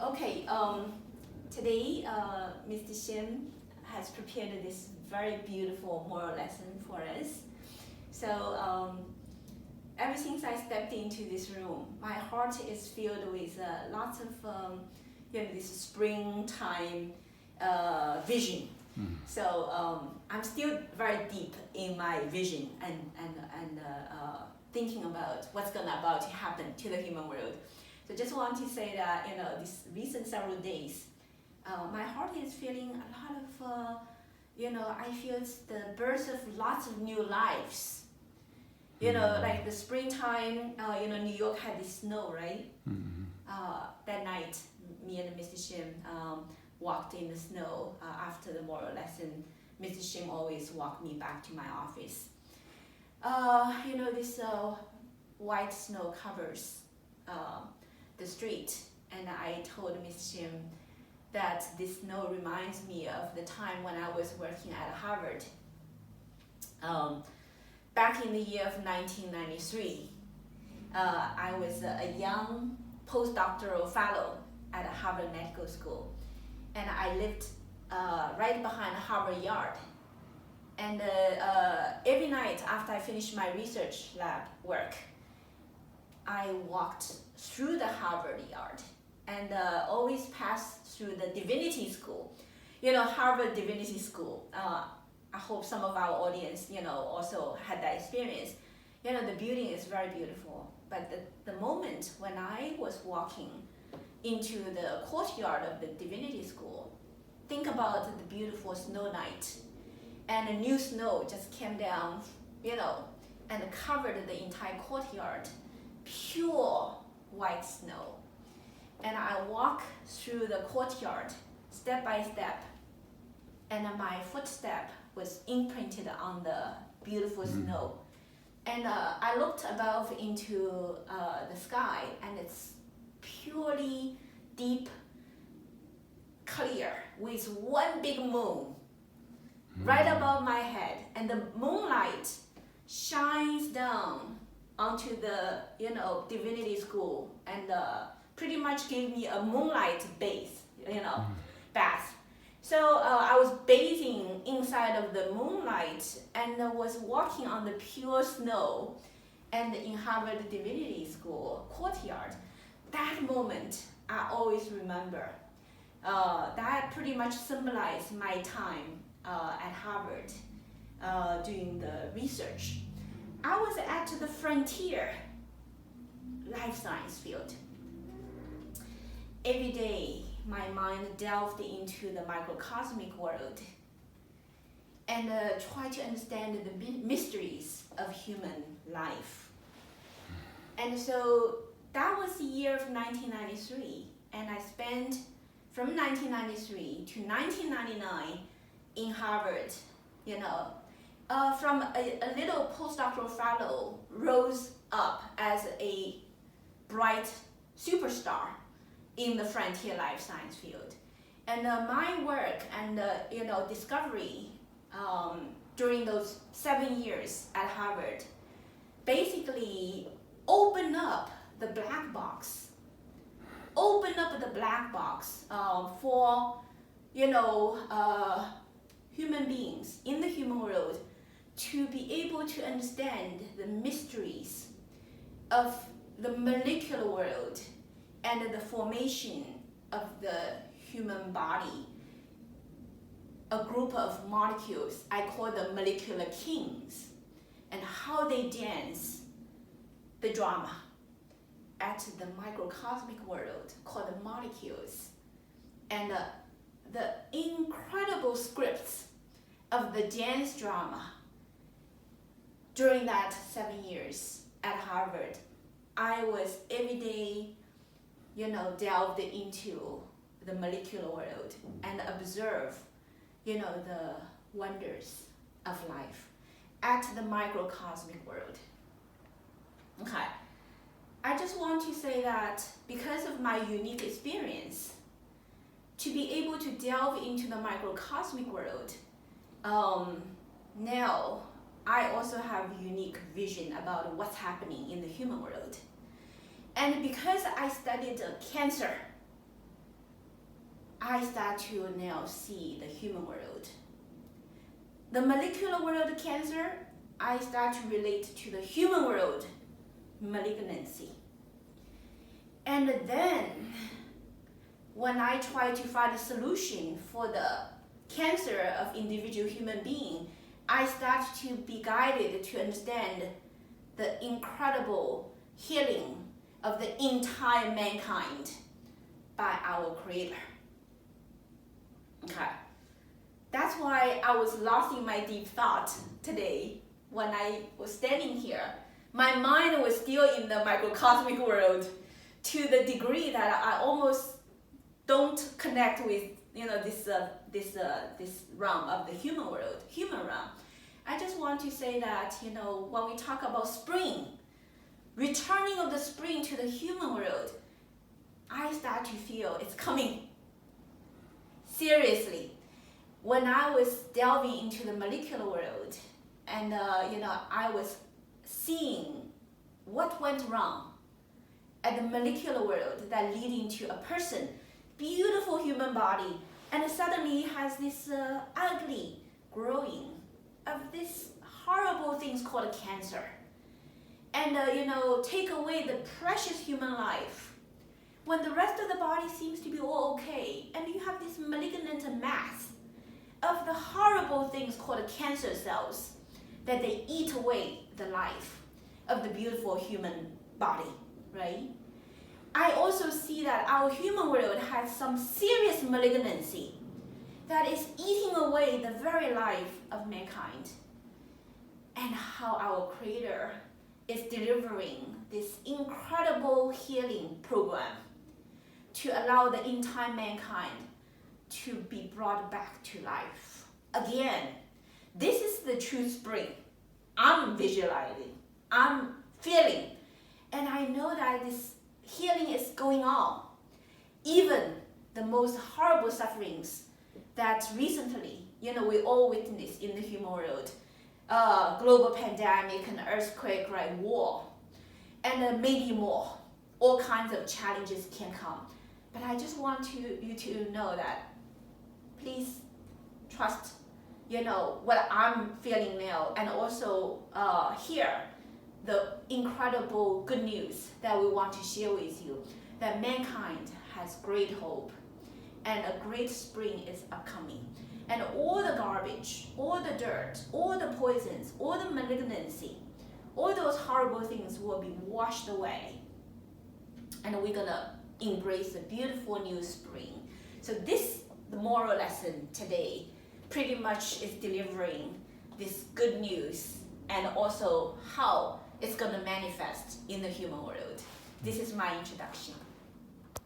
Okay, today Mr. Shim has prepared this very beautiful moral lesson for us. So ever since I stepped into this room, my heart is filled with lots of this springtime vision. So I'm still very deep in my vision and thinking about what's about to happen to the human world. So just want to say that these recent several days, my heart is feeling a lot of I feel it's the birth of lots of new lives. Like the springtime, New York had this snow, right? That night, me and Mr. Shim walked in the snow after the moral lesson. Mr. Shim always walked me back to my office. This white snow covers the street, and I told Mr. Shim that this snow reminds me of the time when I was working at Harvard. Back in the year of 1993, I was a young postdoctoral fellow at Harvard Medical School, and I lived right behind Harvard Yard. And every night after I finished my research lab work, I walked through the Harvard Yard and always passed through the Divinity School. Harvard Divinity School. I hope some of our audience, also had that experience. The building is very beautiful, but the moment when I was walking into the courtyard of the Divinity School, think about the beautiful snow night, and the new snow just came down, and covered the entire courtyard, pure white snow. And I walk through the courtyard step by step, and my footstep was imprinted on the beautiful snow. And I looked above into the sky, and it's purely deep, clear, with one big moon right above my head, and the moonlight shines down onto the Divinity School, and pretty much gave me a moonlight bath. So I was bathing inside of the moonlight and was walking on the pure snow and in Harvard Divinity School courtyard. That moment I always remember. That pretty much symbolized my time at Harvard doing the research. I was at the frontier life science field. Every day, my mind delved into the microcosmic world and tried to understand the mysteries of human life. And so that was the year of 1993, and I spent from 1993 to 1999 in Harvard, from a little postdoctoral fellow rose up as a bright superstar in the frontier life science field. And my work and discovery during those 7 years at Harvard basically opened up the black box. For human beings in the human world to be able to understand the mysteries of the molecular world and the formation of the human body. A group of molecules, I call them molecular kings, and how they dance the drama at the microcosmic world called the molecules, and the incredible scripts of the dance drama. During that 7 years at Harvard, I was every day delved into the molecular world and observe the wonders of life at the microcosmic world. Okay, I just want to say that because of my unique experience, to be able to delve into the microcosmic world, now I also have unique vision about what's happening in the human world. And because I studied cancer I start to now see the human world. The molecular world cancer, I start to relate to the human world malignancy. And then, when I try to find a solution for the cancer of individual human being, I start to be guided to understand the incredible healing of the entire mankind by our Creator. Okay. That's why I was lost in my deep thought today when I was standing here. My mind was still in the microcosmic world to the degree that I almost don't connect with this realm of the human world, human realm. I just want to say that when we talk about spring, returning of the spring to the human world, I start to feel it's coming. Seriously, when I was delving into the molecular world, and I was seeing what went wrong at the molecular world that leading to a person, beautiful human body, and suddenly has this ugly growing of this horrible things called cancer. And take away the precious human life. When the rest of the body seems to be all okay, and you have this malignant mass of the horrible things called cancer cells that they eat away the life of the beautiful human body, right? I also see that our human world has some serious malignancy that is eating away the very life of mankind, and how our Creator is delivering this incredible healing program to allow the entire mankind to be brought back to life. Again, this is the true spring. I'm visualizing, I'm feeling, and I know that this healing is going on. Even the most horrible sufferings that recently, we all witnessed in the human world, global pandemic, an earthquake, right, war, and maybe more. All kinds of challenges can come. But I just want you to know that please trust, what I'm feeling now, and also hear the incredible good news that we want to share with you, that mankind has great hope, and a great spring is upcoming. And all the garbage, all the dirt, all the poisons, all the malignancy, all those horrible things will be washed away. And we're gonna embrace a beautiful new spring. So the moral lesson today pretty much is delivering this good news, and also how it's gonna manifest in the human world. This is my introduction.